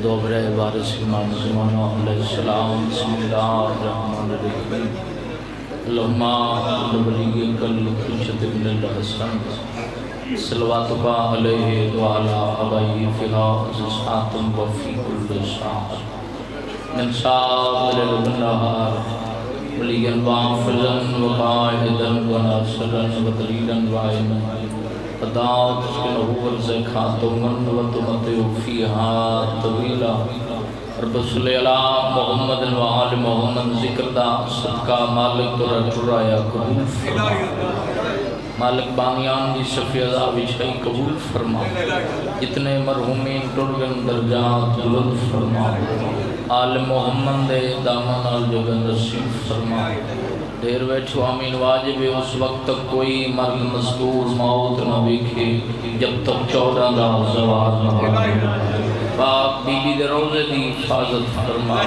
دوبرہ وارث امام زمانہ علیہ السلام بسم اللہ الرحمن الرحیم اللہم ولیک الحجۃ ابن الحسن صلواتک علیہ وعلی آبائہ فی الحاضرات وفی کل ساعۃ من سابر النہار ولیاً وحافظاً وقائداً وناصراً ودلیلاً وعینا قدات اسکنہو ورزقاتماً وتمتعو فیہا طویلا رب صلی اللہ محمد وآل محمد ذکر دا صدقہ مالک تو رجرایا قبول فرما مالک بانیان دی صفی عذاب شئی قبول فرما جتنے مرحومین ٹرگن درجات بلند فرما آل محمد دے دامن آل جگن رسیم فرما دیر بیٹھو آمین واجب اس وقت تک کوئی مرد مزدور موت نہ بیکھے جب تک 14 دا زوال نہ ہو پاک بی بی دے روزے دی حفاظت فرما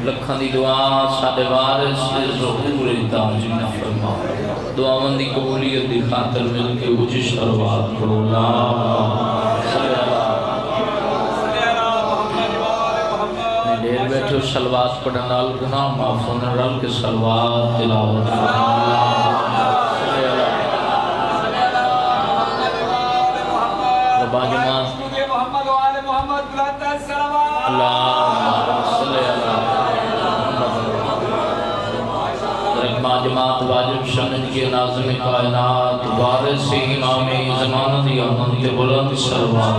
لکھاں دی دعا ساڈے وارث دے ظہور تاج نہ فرما دعاواں دی قبولیت دی خاطر مل کے اونچی صلوات پڑھو لا دیر بیٹھو صلوات پڑھن نال گناہ معاف ہونے رل کے صلوات تلاوت ربا جماعت جماعت واجب شمن کے ناظم کائنات وارث امام زمان دی آمن کے بلند صلوات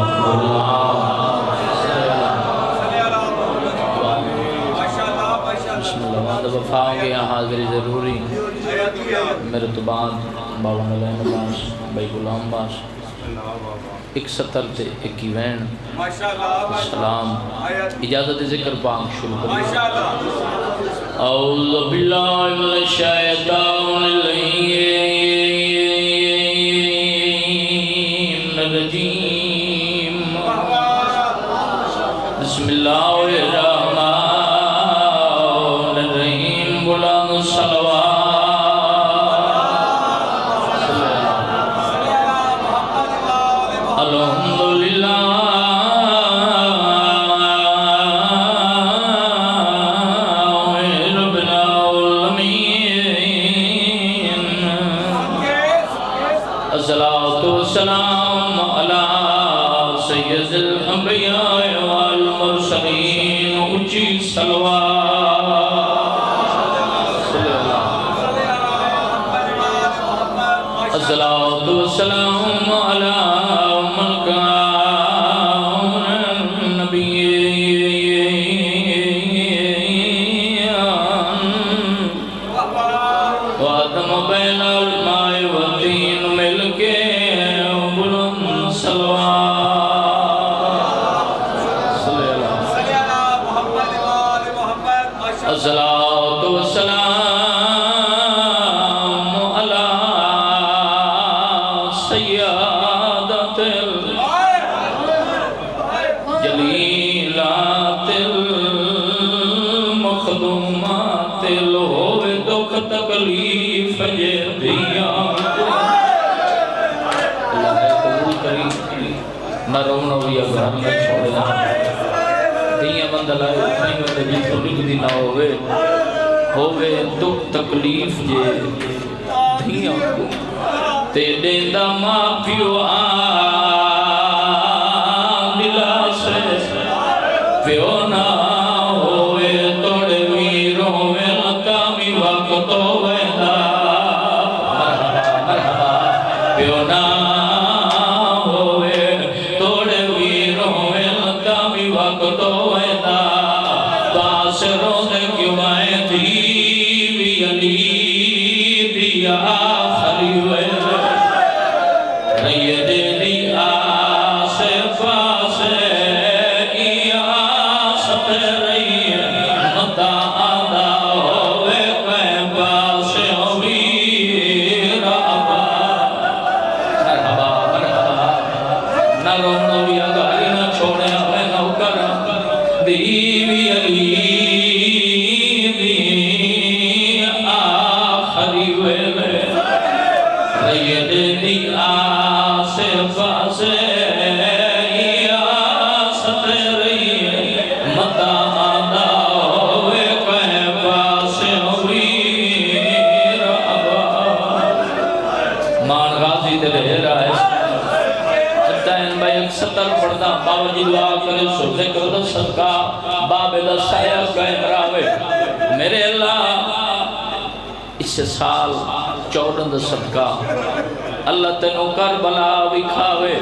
بسم اللہ وعد وفاؤں گے یہاں حاضری ضروری میرے تو بعد بابا نلین باش بھائی غلام باش ایک 70 تے ایک وین سلام اجازت ذکر پاک شروع کریں اعوذ باللہ من الشیطان الرجیم بسم اللہ الرحمن الرحیم بلند صلوات ہووے دکھ تکلیف جے دھیاں کو تے دیندہ ماں پیو دلا سے پیو نہ ہووے توڑے ویروں میں لکامی وقت ہووے دا پیو نہ ہووے توڑے ویروں میں لکامی وقت ہووے دا پاس روزے کیوں آئے آس پاس یا ست رہی مان غازی دے رہ رہا ہے اتائن بھائی ایک سطر پڑھتا بابا جی دعا کرے سو ذکر دا صدقہ بابے دا سایہ قائم راوے میرے اللہ اس سال 14 دا صدقہ اللہ تینوں کربلا بھی کھاوے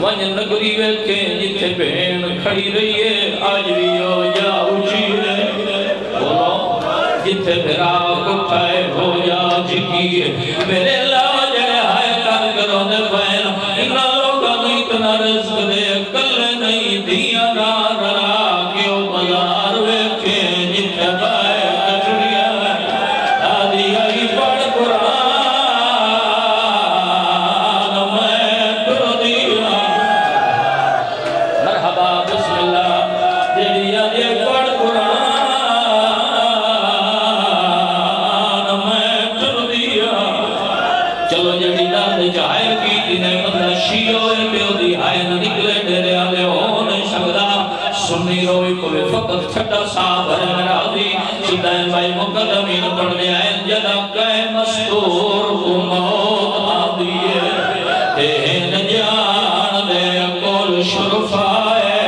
ون نگری ویکھے جتھے بہن کھڑی رہی ہے آج بھی ہو جا اچھیرے بولو جتھے بھرا کٹھائے ہو جا جکیے میرے اللہ جڑے ہائے کر کرو دے بہن انہا لوگا نہیں اتنا رزق دے کل نہیں دیا نہ رہا کیوں بازار ویکھے جتھے بائے کچھڑیا آدھی آئی پڑھ قرآن سنی روئی کو فقط چھٹا صاحب ہے راضی سدائن بھائی مقدمین پڑھنے آئے جدا کہے مستور کو موت آدھی ہے این جان دے کول شرفائے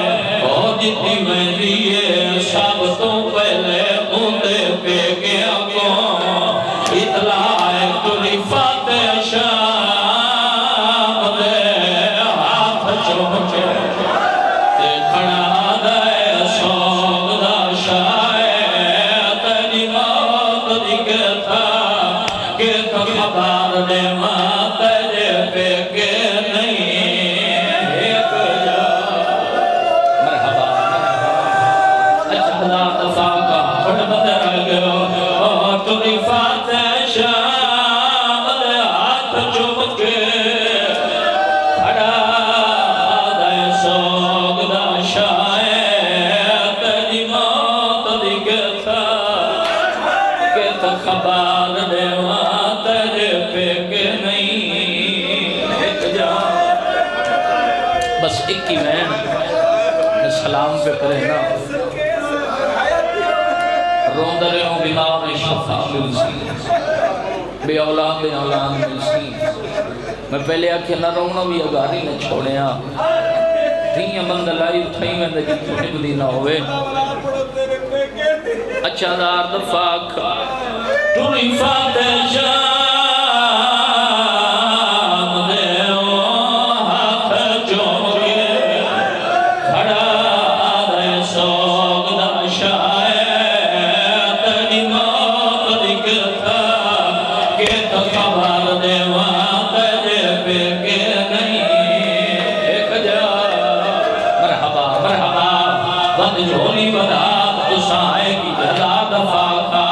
اور جتنی میں دیئے سب تو پہلے ہوتے پہ گیا کو اطلاع کلی فاتح شام دے ہاتھ چوچے بس ایک ہی میں سلام پہ کرے نا روندہ رہے ہوں بیمار شفا ملسی بے اولاد ملسی میں پہلے آکھے نہ رونا بھی اگاری نہ چھوڑے ہاں دھیاں بند لائی اٹھائی میں دکی چھوٹے بدی نہ ہوئے اچھا دار دفاق ٹوری فاتح شاہ جھولی بدا تو سائے کی جدا دفاع کا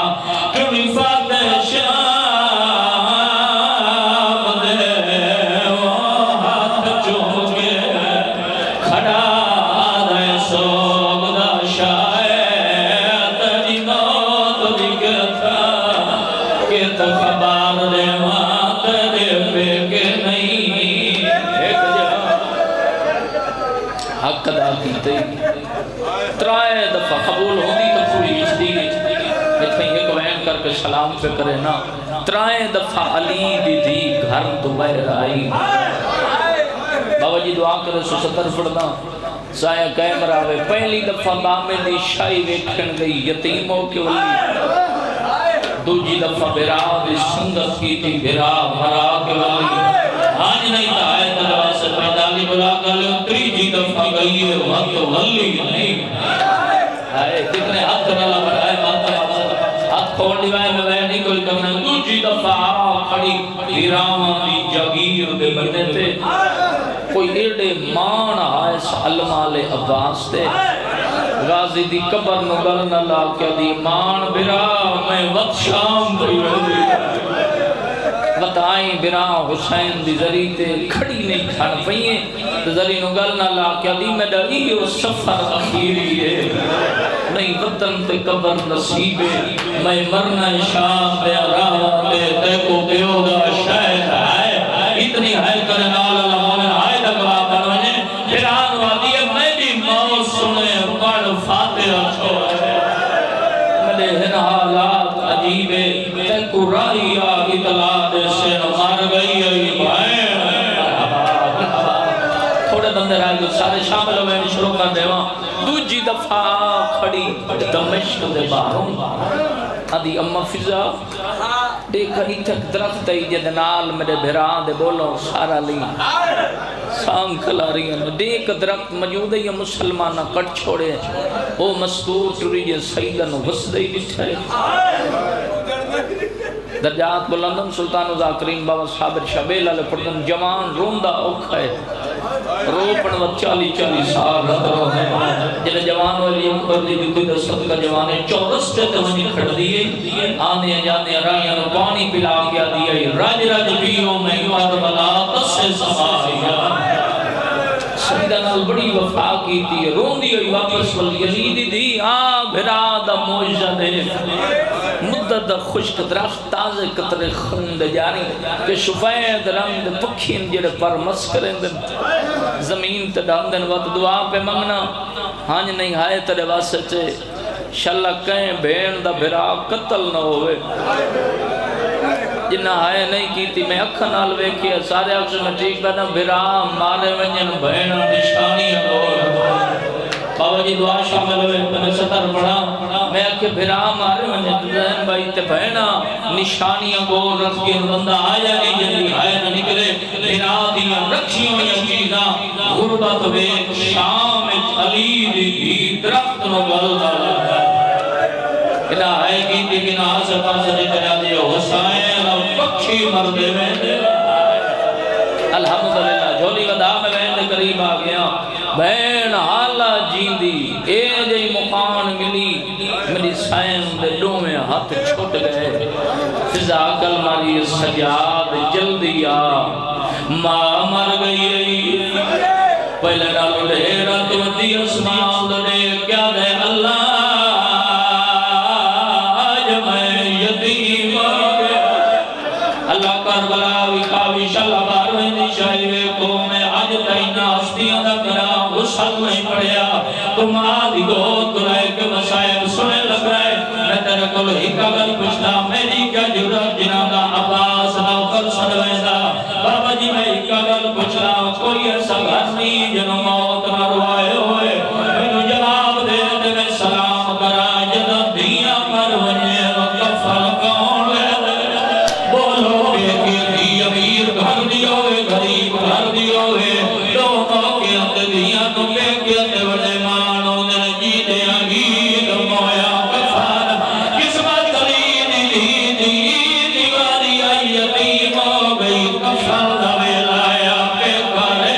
کیونی فاتح شام دے ہاتھ چونکے کھڑا دے سوگ دا شاید تجی موت دکھتا کہ تخبار دے مات دے پہ کے نہیں ایک جا حق دا کیتے ترائے دفعہ قبول ہوندی تو پوری اجدی اتنی ایک وین کر کے سلام پہ کرے نا ترائے دفعہ علی دی دی گھر دوبہر آئی بابا جی دعا کرے سو ستر پڑھنا سایہ قائم راوے پہلی دفعہ بامے دی شائی ویکھن گئی یتیموں کے ولی دوجی دفعہ برا دی سنگت کی تھی برا مرا کے ولی آج نہیں تھا آیت اللہ سے پیدالی بلا کر لے تریجی دفعہ گئی ہے وقت ولی نہیں آئے کتنے ہاتھ کرنا بڑھائے ہاتھ کھوڑ دیوائے میں وہ نہیں کوئی کرنا دوجی دفعہ کھڑی ایران دی جاگیر دے بندے تھے کوئی ایڈے مان آئے علمال عباس تھے غازی دی قبر نگل نہ لا کیا دی مان برا میں وقت شام کوئی رہی بتائیں برا حسین دی ذری تے کھڑی نہیں کھڑ پئییں ذری نگل نہ لا کیا دی میں ڈری وہ سفر اخیری ہے نہیں وطن تے قبر نصیبے میں مرنا شام پہ راہ پہ تے کو دیو دا شاید آئے اتنی ہے کرنا اللہ نے آئے دکوا کرنے پھران وادی میری موت سنے پڑھ فاتحہ چھوڑے ملے ہن حالات عجیبے تے کو رائیہ اطلاع دے سے مار گئی اندر آئے سارے شامل ہوئے شروع کر دے وہاں دوجی دفعہ کھڑی دمشق دے باہروں آدھی اممہ فضا دیکھا ہی تک درخت ہے جد نال میرے بھران دے بولو سارا لی سام کھلا رہی ہیں دیکھ درخت موجود ہے یہ مسلمانہ کٹ چھوڑے او مستور ٹوری یہ سیدن غصدہ ہی بٹھائے درجات بلندن سلطان و ذاکرین بابا صابر شبیل علیہ پردن جوان روندہ اوکھا ہے روپن و 40 سال رہو ہے جنہ جوان والی اکبر دی بھی کوئی دستت کا جوان ہے چورس تے تمہیں کھڑ دیئے آنے جانے رائیاں رو پانی پلا گیا دیئے راج راج پیوں میں کربلا تس سمایا سیدہ نال بڑی وفا کی تھی روندی ہوئی واپس والی دی بھرا دا موجہ دے مدد خشک درخت تازے قطر خون دے جاری کہ شفید رنگ پکھین جڑے پر مسکریں دن زمین تے ڈاندن وقت دعا پہ منگنا ہانج نہیں ہائے تیرے واسطے شلہ کہیں بین دا بھرا قتل نہ ہوئے جنہ ہائے نہیں کی تھی میں اکھا نال ویکھیا سارے اکس میں ٹھیک بنا بھرا مارے ونجن بین نشانی اور بابا جی دعا شامل ہوئے میں ستر پڑھا میں اکھے بھرا مارے ونجن بین بھائی تے بہنا نشانیاں گور رکھ کے بندہ آیا نہیں جلدی آیا نہ نکلے بھرا دیا رکھیوں یا چیزاں غربت بے شام علی دی درخت نو گلدہ الہی کی تھی کہ نہ سے پاس جتنا دے حسین اور پکھی مردے میں دے الحمدللہ جھولی ودا میں بہن دے قریب آگیا بہن حالا جیندی اے جئی مقان ملی میری سائن دے ڈو میں ہاتھ چھوٹ گئے فضا کل ماری سجاد جلدی آ ماں مر گئی پہلے ڈالو دے رات ودی اسمان دے کیا دے اللہ کربلا وکاوی شلہ بارویں نشائیوے کو میں آج تائینا ہستیاں دا کرا غسل نہیں پڑیا تم آدھی گوت کرائے کہ مسائب سنے لگ رہے میں تیرے کل ہی کبل پچھتا میری کیا جرد جنہ دا عباس نوکر سنویدہ بابا جی میں کبل پچھتا کوئی ایسا گھر نہیں جنہوں موت نہ روائے ہوئے میں جواب دے دے میں سلام کرا جدہ دیا پر ونجے وکفل کون لے دے بولو امیر گھر دیا ہوئے غریب گھر دیا ہوئے دونوں کے اندر دیا تمہیں کے اندر بڑے مانوں نے جی دے آگید مویا کفار قسمت علی دیواری آئی یتیم ہو گئی کفار دوے لایا پہ کرے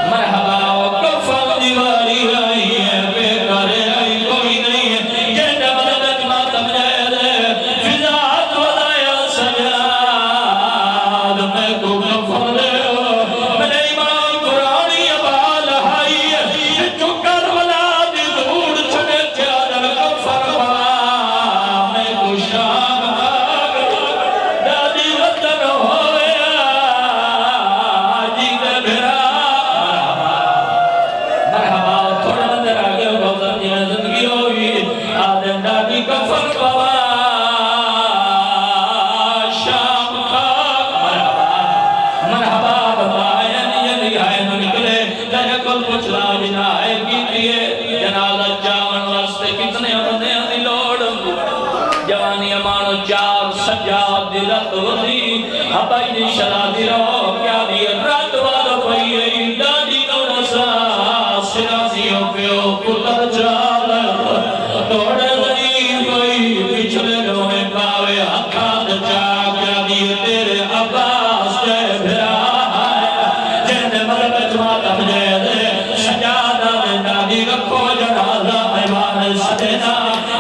مرحبا کفار دیواری آئی ہے پہ کرے آئی کوئی نہیں ہے جنہ مدد ماتم جائے دے فضات وضایا سجا جوانی امانو چار سجاد دلت وزی ہبائی دی شرادی رو کیا دی رات والو پئی دادی نو نسا سرازیوں پیو پتر چال توڑے دنی کوئی پچھلے لونے پاوے حقات چاک کیا دی تیرے عباس جے بھرا ہے جن مربت ماتم جے دے سجادہ دے دادی رکھو جنازہ ایمان سدینا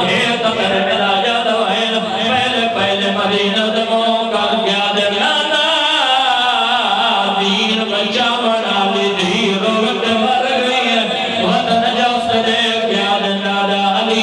یہ تمہیں ملا جادہ پہلے مدینہ دموں کر گیا دلانا دین بچہ بنا لی دھی روت مر گئی وطن جفت دے گیا دلانا علی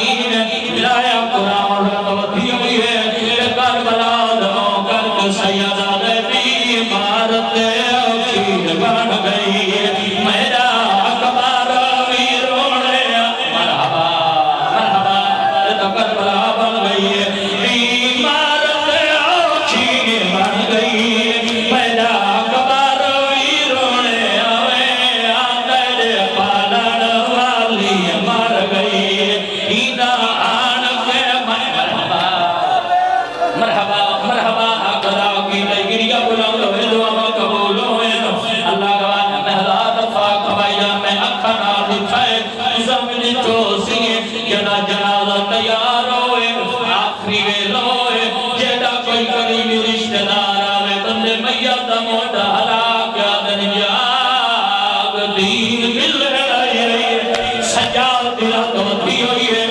طبیعت موت حلاکت جاگ دین مل رہے سجاد رات ہوتی ہوئی ہے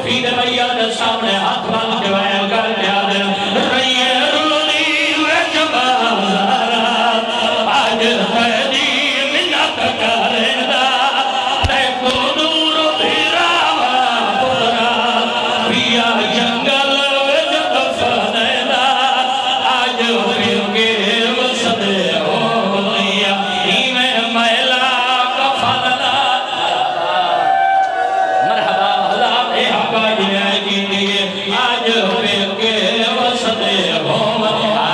پھر بیاد سامنے ہاتھ بان کے وائل کر دیا دے رہی ہے رولی وجبازارا آج خیدی منت کرنا دیکھو نور بھیراوا پترا بھیا جنگل وجد فنینا آج پھر کے وسدے ہونیا ایمیں میلا کفننا مرحبا حضرات حقا جنہیں کی دیئے آج پھر کے وسدے ہونیا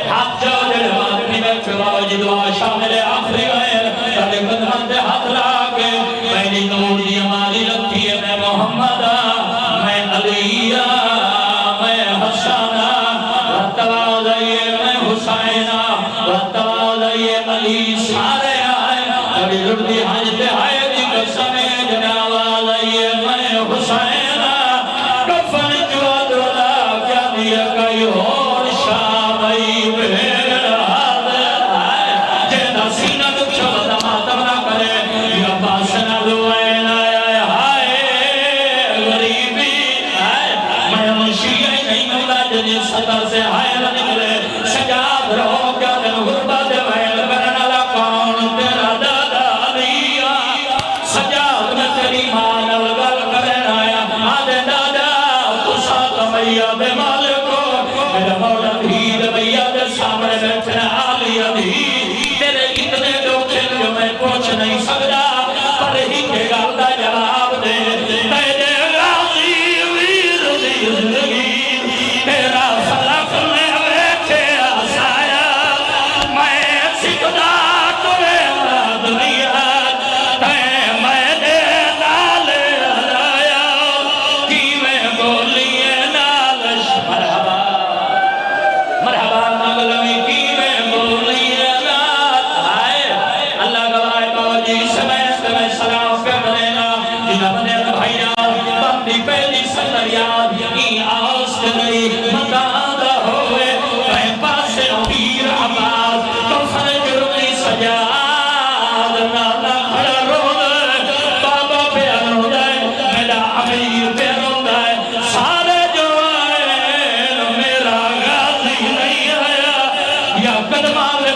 ہاتھ جو جڑوان کی بیٹھ باوجی دعا شامل آخری غیر تلے قدمت ہاتھ لاکے میری نور دی ہماری رکھی ہے میں محمد میں علیہ میں حسانہ واتوازائیے میں حسینہ واتوازائیے علی سارے آئے کبھی لڑتی حجتے آئے دی قسمیں جناوازائیے میں حسینہ کفن جو دولا کیا دیا کئی اور شامئی بھیڑا آئے جیدہ سینہ دکھ شبدہ ماتم نہ کرے یا پاسنہ دوائن آئے ہائے غریبی آئے میں منشیہ نہیں مولا جنی صدر سے آئے نکلے سجاد رہو کیا دن غربت ویل برن لکان تیرا دادا دیا سجاد میں تیری مان الگل کرن آیا آدھے دادا تسا تمیا دے مالکو میرا مولا دھید بھیا دے سامنے بیٹھنا آلیا دھی تیرے اتنے ڈوکھل جو میں پوچھ نہیں سکتا پر ہی کے گالدہ جواب دے تیرے غازی ویر دی زندگی تیرا فلک میں بیٹھے آسایا میں سکتا توے دنیا میں دے نالے ہلایا کی میں بولیے نالش مرحبا مرحبا مغلوی کی میں بولیے نال آئے اللہ گواہ باوجی سمیت میں سلام کر دینا جنہ بنے بھائینا بندی پہلی سندریات ای آس گئی مدادہ ہوئے میں پاسے پیر عباد تو فرج رکی سجاد نالا کھڑا رو دے بابا پہ رو دے میرا امیر پہ رو دے سارے جو آئے میرا غازی نہیں آیا یا قدمہ میں